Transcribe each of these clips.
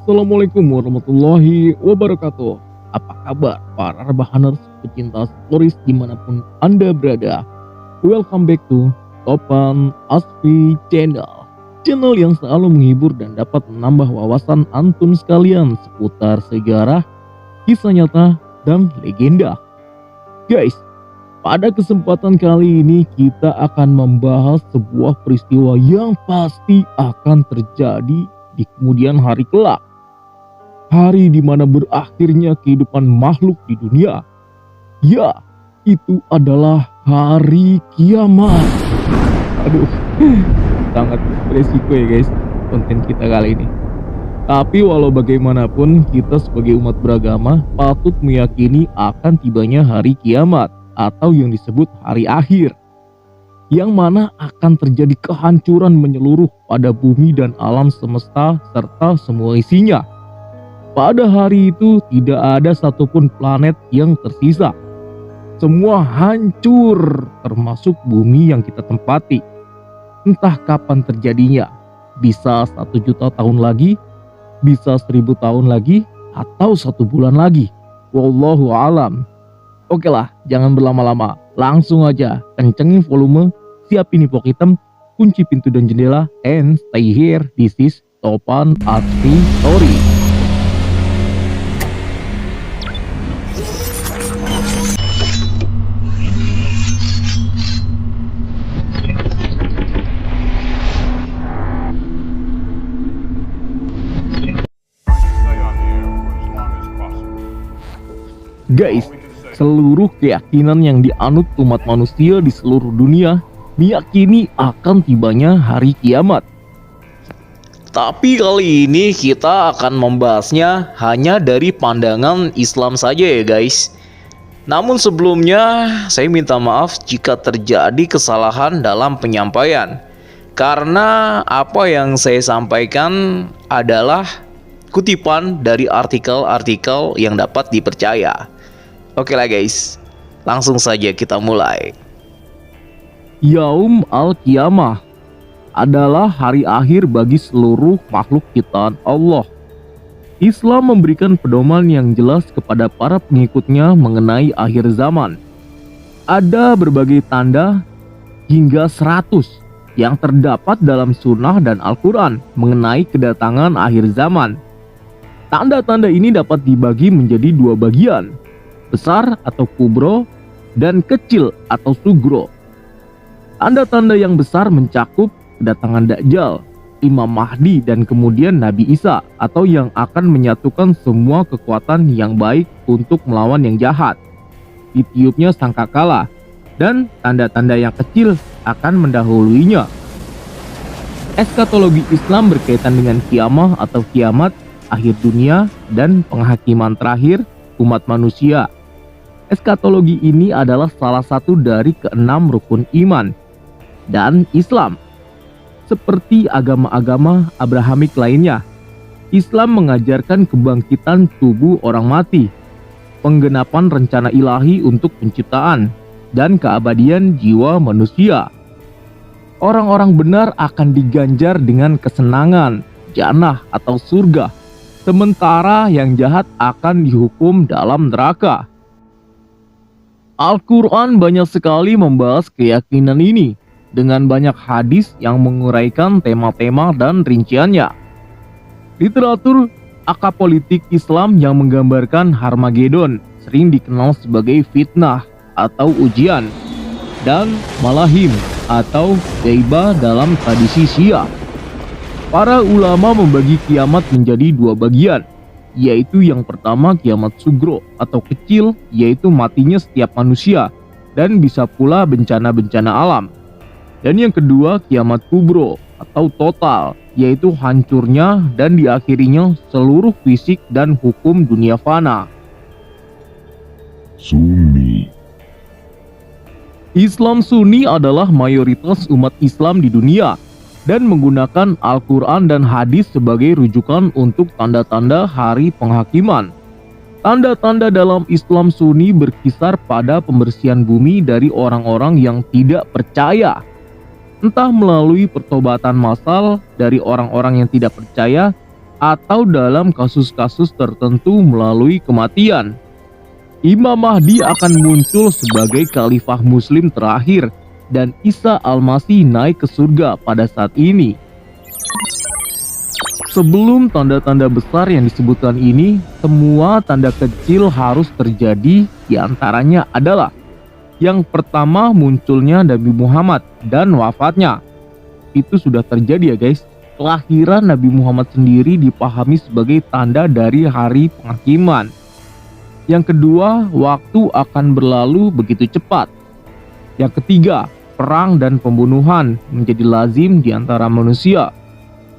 Assalamualaikum warahmatullahi wabarakatuh. Apa kabar para rebahaners pecinta stories dimanapun Anda berada? Welcome back to Topan Asfi Channel. Channel yang selalu menghibur dan dapat menambah wawasan antum sekalian seputar sejarah, kisah nyata, dan legenda. Guys, pada kesempatan kali ini kita akan membahas sebuah peristiwa yang pasti akan terjadi di kemudian hari kelak. Hari di mana berakhirnya kehidupan makhluk di dunia. Ya, itu adalah hari kiamat. Aduh, sangat beresiko ya guys konten kita kali ini. Tapi walau bagaimanapun kita sebagai umat beragama patut meyakini akan tibanya hari kiamat atau yang disebut hari akhir, yang mana akan terjadi kehancuran menyeluruh pada bumi dan alam semesta serta semua isinya. Pada hari itu tidak ada satupun planet yang tersisa. Semua hancur termasuk bumi yang kita tempati. Entah kapan terjadinya, bisa 1 juta tahun lagi, bisa 1000 tahun lagi, atau 1 bulan lagi. Wallahu alam. Oke lah, jangan berlama-lama. Langsung aja kencengin volume, siapin ipok hitam, kunci pintu dan jendela, and stay here. This is Topan Asfi Story. Guys, seluruh keyakinan yang dianut umat manusia di seluruh dunia meyakini akan tibanya hari kiamat. Tapi kali ini kita akan membahasnya hanya dari pandangan Islam saja ya guys. Namun sebelumnya saya minta maaf jika terjadi kesalahan dalam penyampaian, karena apa yang saya sampaikan adalah kutipan dari artikel-artikel yang dapat dipercaya. Oke lah guys, langsung saja kita mulai. Yaum Al-Qiyamah adalah hari akhir bagi seluruh makhluk ciptaan Allah. Islam memberikan pedoman yang jelas kepada para pengikutnya mengenai akhir zaman. Ada berbagai tanda hingga 100 yang terdapat dalam sunnah dan Al-Quran mengenai kedatangan akhir zaman. Tanda-tanda ini dapat dibagi menjadi 2 bagian, besar atau kubro, dan kecil atau sugro. Tanda-tanda yang besar mencakup kedatangan Dajjal, Imam Mahdi, dan kemudian Nabi Isa, atau yang akan menyatukan semua kekuatan yang baik untuk melawan yang jahat. Ditiupnya sangkakala, dan tanda-tanda yang kecil akan mendahuluinya. Eskatologi Islam berkaitan dengan kiamah atau kiamat, akhir dunia, dan penghakiman terakhir umat manusia. Eskatologi ini adalah salah satu dari ke-6 rukun iman dan Islam. Seperti agama-agama Abrahamik lainnya, Islam mengajarkan kebangkitan tubuh orang mati, penggenapan rencana ilahi untuk penciptaan, dan keabadian jiwa manusia. Orang-orang benar akan diganjar dengan kesenangan, jannah atau surga, sementara yang jahat akan dihukum dalam neraka. Al-Quran banyak sekali membahas keyakinan ini dengan banyak hadis yang menguraikan tema-tema dan rinciannya. Literatur akapolitik Islam yang menggambarkan Harmagedon sering dikenal sebagai fitnah atau ujian, dan Malahim atau Gaibah dalam tradisi Syiah. Para ulama membagi kiamat menjadi 2 bagian, yaitu yang pertama kiamat sugro atau kecil, yaitu matinya setiap manusia dan bisa pula bencana-bencana alam. Dan yang kedua kiamat kubro atau total, yaitu hancurnya dan diakhirinya seluruh fisik dan hukum dunia fana. Sunni. Islam Sunni adalah mayoritas umat Islam di dunia dan menggunakan Al-Quran dan hadis sebagai rujukan untuk tanda-tanda hari penghakiman. Tanda-tanda dalam Islam Sunni berkisar pada pembersihan bumi dari orang-orang yang tidak percaya, entah melalui pertobatan massal dari orang-orang yang tidak percaya atau dalam kasus-kasus tertentu melalui kematian. Imam Mahdi akan muncul sebagai khalifah muslim terakhir dan Isa Al-Masih naik ke surga pada saat ini. Sebelum tanda-tanda besar yang disebutkan ini, semua tanda kecil harus terjadi. Di antaranya adalah yang pertama, munculnya Nabi Muhammad dan wafatnya. Itu sudah terjadi ya guys. Kelahiran Nabi Muhammad sendiri dipahami sebagai tanda dari hari penghakiman. Yang kedua, waktu akan berlalu begitu cepat. Yang ketiga, perang dan pembunuhan menjadi lazim di antara manusia.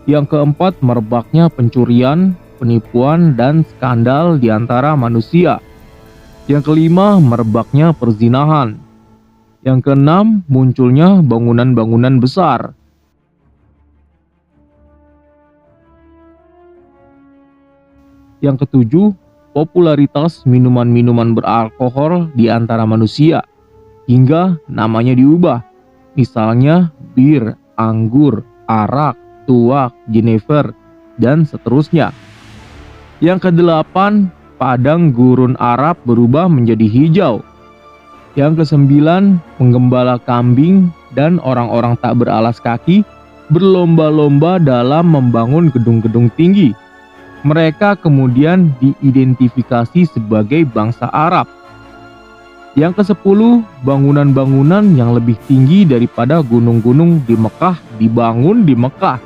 Yang keempat, merebaknya pencurian, penipuan, dan skandal di antara manusia. Yang kelima, merebaknya perzinahan. Yang keenam, munculnya bangunan-bangunan besar. Yang ketujuh, popularitas minuman-minuman beralkohol di antara manusia, hingga namanya diubah. Misalnya bir, anggur, arak, tuak, jenever, dan seterusnya. Yang kedelapan, padang gurun Arab berubah menjadi hijau. Yang kesembilan, penggembala kambing dan orang-orang tak beralas kaki berlomba-lomba dalam membangun gedung-gedung tinggi. Mereka kemudian diidentifikasi sebagai bangsa Arab. Yang ke-10, bangunan-bangunan yang lebih tinggi daripada gunung-gunung di Mekah dibangun di Mekah.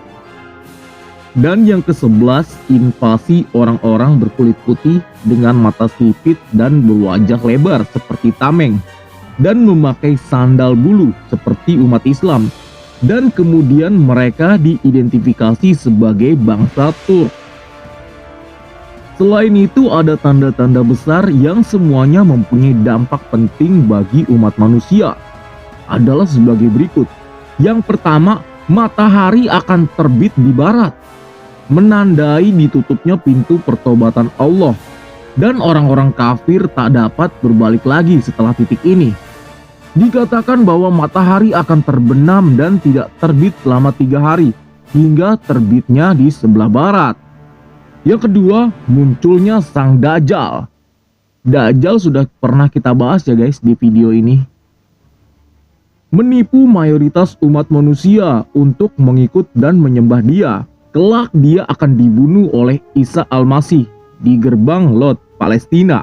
Dan yang ke-11, invasi orang-orang berkulit putih dengan mata sipit dan berwajah lebar seperti tameng, dan memakai sandal bulu seperti umat Islam. Dan kemudian mereka diidentifikasi sebagai bangsa Turk. Selain itu ada tanda-tanda besar yang semuanya mempunyai dampak penting bagi umat manusia. Adalah sebagai berikut. Yang pertama, matahari akan terbit di barat, menandai ditutupnya pintu pertobatan Allah, dan orang-orang kafir tak dapat berbalik lagi setelah titik ini. Dikatakan bahwa matahari akan terbenam dan tidak terbit selama 3 hari, hingga terbitnya di sebelah barat. Yang kedua, munculnya sang Dajjal. Dajjal sudah pernah kita bahas ya guys di video ini. Menipu mayoritas umat manusia untuk mengikut dan menyembah dia. Kelak dia akan dibunuh oleh Isa Al-Masih di gerbang Lot, Palestina.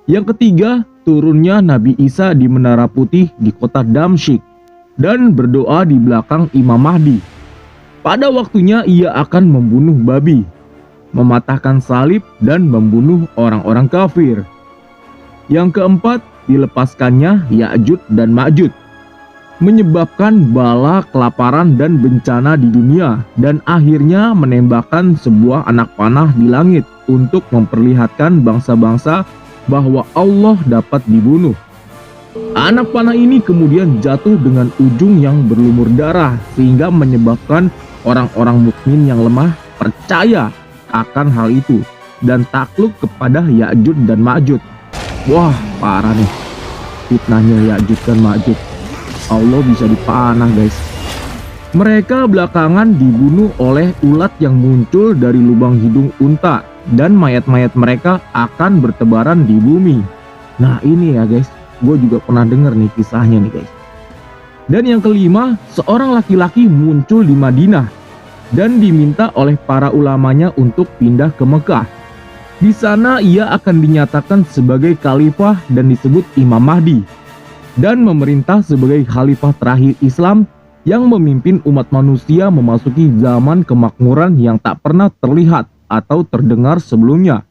Yang ketiga, turunnya Nabi Isa di Menara Putih di kota Damsyik dan berdoa di belakang Imam Mahdi. Pada waktunya ia akan membunuh babi, mematahkan salib, dan membunuh orang-orang kafir. Yang keempat, dilepaskannya Ya'juj dan Ma'juj, menyebabkan bala, kelaparan, dan bencana di dunia, dan akhirnya menembakkan sebuah anak panah di langit untuk memperlihatkan bangsa-bangsa bahwa Allah dapat dibunuh. Anak panah ini kemudian jatuh dengan ujung yang berlumur darah, sehingga menyebabkan orang-orang mukmin yang lemah percaya akan hal itu dan takluk kepada Ya'juj dan Ma'juj. Wah, parah nih fitnahnya Ya'juj dan Ma'juj. Allah bisa dipanah guys. Mereka belakangan dibunuh oleh ulat yang muncul dari lubang hidung unta, dan mayat-mayat mereka akan bertebaran di bumi. Nah ini ya guys, gue juga pernah denger nih kisahnya nih guys. Dan yang kelima, seorang laki-laki muncul di Madinah dan diminta oleh para ulamanya untuk pindah ke Mekah. Di sana ia akan dinyatakan sebagai khalifah dan disebut Imam Mahdi, dan memerintah sebagai khalifah terakhir Islam yang memimpin umat manusia memasuki zaman kemakmuran yang tak pernah terlihat atau terdengar sebelumnya.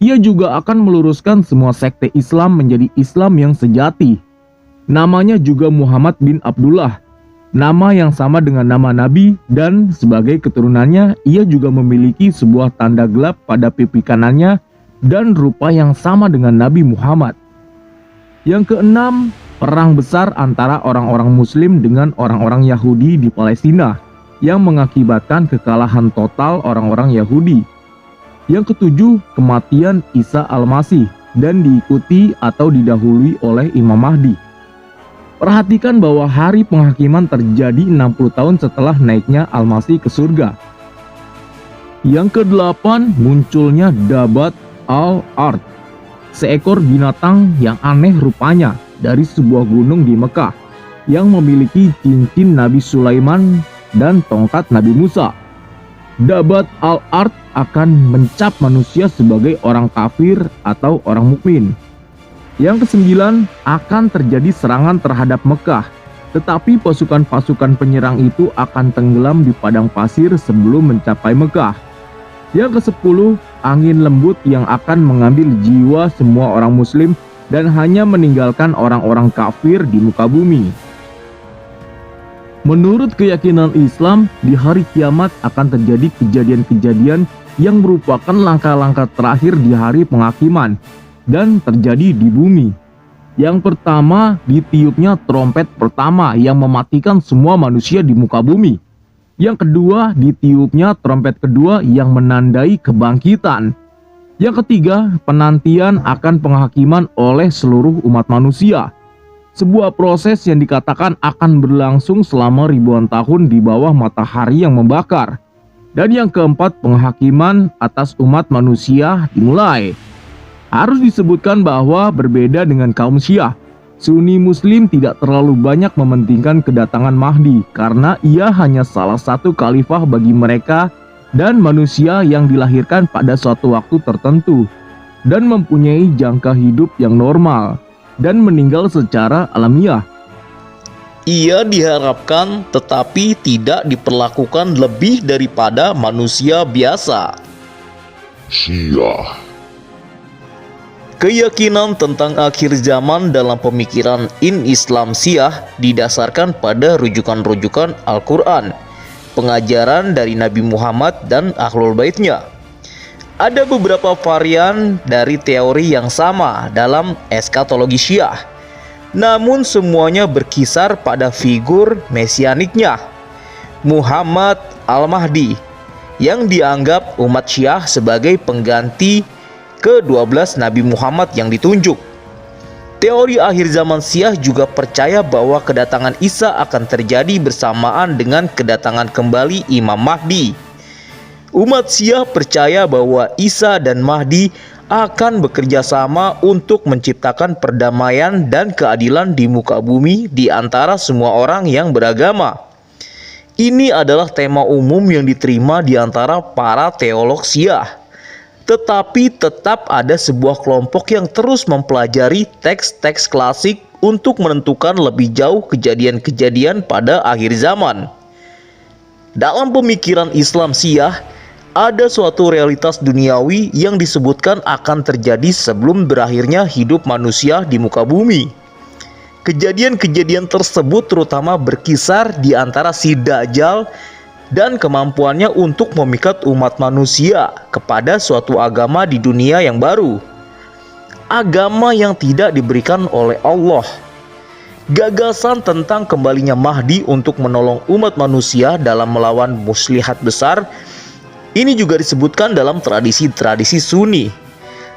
Ia juga akan meluruskan semua sekte Islam menjadi Islam yang sejati. Namanya juga Muhammad bin Abdullah, nama yang sama dengan nama Nabi, dan sebagai keturunannya ia juga memiliki sebuah tanda gelap pada pipi kanannya dan rupa yang sama dengan Nabi Muhammad. Yang keenam, perang besar antara orang-orang Muslim dengan orang-orang Yahudi di Palestina yang mengakibatkan kekalahan total orang-orang Yahudi. Yang ketujuh, kematian Isa Al-Masih dan diikuti atau didahului oleh Imam Mahdi. Perhatikan bahwa hari penghakiman terjadi 60 tahun setelah naiknya Al-Masih ke surga. Yang kedelapan, munculnya Dabat al-Ard, seekor binatang yang aneh rupanya dari sebuah gunung di Mekah yang memiliki cincin Nabi Sulaiman dan tongkat Nabi Musa. Dabat al-Ard akan mencap manusia sebagai orang kafir atau orang mukmin. Yang kesembilan, akan terjadi serangan terhadap Mekah, tetapi pasukan-pasukan penyerang itu akan tenggelam di padang pasir sebelum mencapai Mekah. Yang kesepuluh, angin lembut yang akan mengambil jiwa semua orang muslim dan hanya meninggalkan orang-orang kafir di muka bumi. Menurut keyakinan Islam, di hari kiamat akan terjadi kejadian-kejadian yang merupakan langkah-langkah terakhir di hari penghakiman dan terjadi di bumi. Yang pertama, ditiupnya trompet pertama yang mematikan semua manusia di muka bumi. Yang kedua, ditiupnya trompet kedua yang menandai kebangkitan. Yang ketiga, penantian akan penghakiman oleh seluruh umat manusia. Sebuah proses yang dikatakan akan berlangsung selama ribuan tahun di bawah matahari yang membakar. Dan yang keempat, penghakiman atas umat manusia dimulai. Harus disebutkan bahwa berbeda dengan kaum Syiah, Sunni Muslim tidak terlalu banyak mementingkan kedatangan Mahdi karena ia hanya salah satu khalifah bagi mereka dan manusia yang dilahirkan pada suatu waktu tertentu dan mempunyai jangka hidup yang normal dan meninggal secara alamiah. Ia diharapkan tetapi tidak diperlakukan lebih daripada manusia biasa. Syiah. Keyakinan tentang akhir zaman dalam pemikiran Islam Syiah didasarkan pada rujukan-rujukan Al-Quran, pengajaran dari Nabi Muhammad dan Ahlul Baitnya. Ada beberapa varian dari teori yang sama dalam eskatologi Syiah, namun semuanya berkisar pada figur mesianiknya, Muhammad Al-Mahdi, yang dianggap umat Syiah sebagai pengganti ke-12 Nabi Muhammad yang ditunjuk. Teori akhir zaman Syiah juga percaya bahwa kedatangan Isa akan terjadi bersamaan dengan kedatangan kembali Imam Mahdi. Umat Syiah percaya bahwa Isa dan Mahdi akan bekerja sama untuk menciptakan perdamaian dan keadilan di muka bumi di antara semua orang yang beragama. Ini adalah tema umum yang diterima di antara para teolog Syiah. Tetapi tetap ada sebuah kelompok yang terus mempelajari teks-teks klasik untuk menentukan lebih jauh kejadian-kejadian pada akhir zaman. Dalam pemikiran Islam Syiah, ada suatu realitas duniawi yang disebutkan akan terjadi sebelum berakhirnya hidup manusia di muka bumi. Kejadian-kejadian tersebut terutama berkisar di antara si Dajjal dan kemampuannya untuk memikat umat manusia kepada suatu agama di dunia yang baru. Agama yang tidak diberikan oleh Allah. Gagasan tentang kembalinya Mahdi untuk menolong umat manusia dalam melawan muslihat besar ini juga disebutkan dalam tradisi-tradisi Sunni,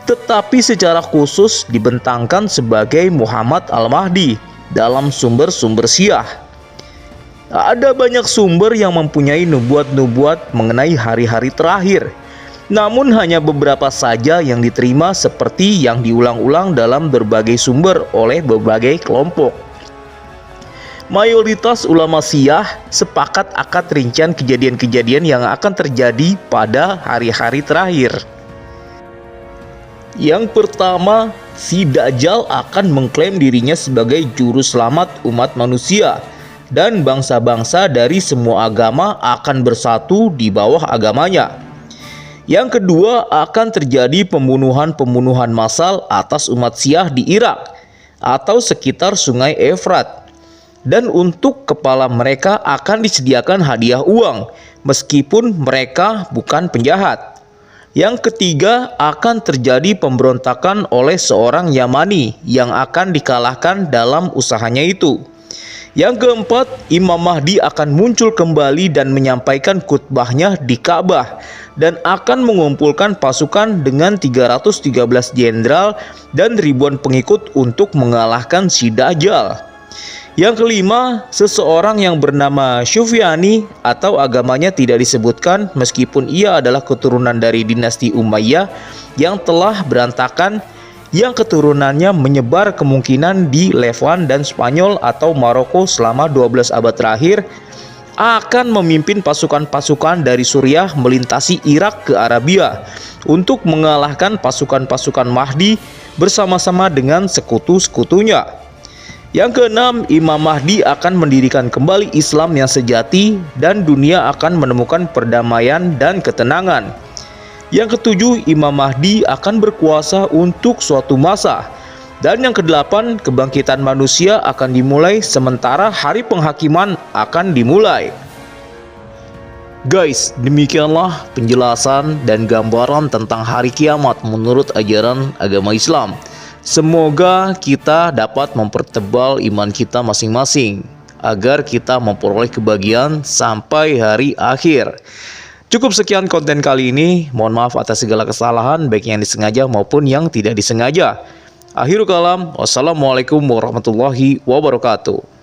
tetapi secara khusus dibentangkan sebagai Muhammad Al-Mahdi dalam sumber-sumber Syiah. Ada banyak sumber yang mempunyai nubuat-nubuat mengenai hari-hari terakhir, namun hanya beberapa saja yang diterima seperti yang diulang-ulang dalam berbagai sumber oleh berbagai kelompok. Mayoritas ulama Syiah sepakat akan rincian kejadian-kejadian yang akan terjadi pada hari-hari terakhir. Yang pertama, si Dajjal akan mengklaim dirinya sebagai juru selamat umat manusia, dan bangsa-bangsa dari semua agama akan bersatu di bawah agamanya. Yang kedua, akan terjadi pembunuhan-pembunuhan massal atas umat Syiah di Irak atau sekitar sungai Efrat. Dan untuk kepala mereka akan disediakan hadiah uang, meskipun mereka bukan penjahat. Yang ketiga, akan terjadi pemberontakan oleh seorang Yamani yang akan dikalahkan dalam usahanya itu. Yang keempat, Imam Mahdi akan muncul kembali dan menyampaikan khutbahnya di Ka'bah dan akan mengumpulkan pasukan dengan 313 jenderal dan ribuan pengikut untuk mengalahkan si Dajjal. Yang kelima, seseorang yang bernama Syufyani atau agamanya tidak disebutkan meskipun ia adalah keturunan dari dinasti Umayyah yang telah berantakan, yang keturunannya menyebar kemungkinan di Levant dan Spanyol atau Maroko selama 12 abad terakhir, akan memimpin pasukan-pasukan dari Suriah melintasi Irak ke Arabia untuk mengalahkan pasukan-pasukan Mahdi bersama-sama dengan sekutu-sekutunya. Yang keenam, Imam Mahdi akan mendirikan kembali Islam yang sejati dan dunia akan menemukan perdamaian dan ketenangan. Yang ketujuh, Imam Mahdi akan berkuasa untuk suatu masa. Dan yang kedelapan, kebangkitan manusia akan dimulai sementara hari penghakiman akan dimulai. Guys, demikianlah penjelasan dan gambaran tentang hari kiamat menurut ajaran agama Islam. Semoga kita dapat mempertebal iman kita masing-masing agar kita memperoleh kebahagiaan sampai hari akhir. Cukup sekian konten kali ini. Mohon maaf atas segala kesalahan baik yang disengaja maupun yang tidak disengaja. Akhirul kalam, wassalamualaikum warahmatullahi wabarakatuh.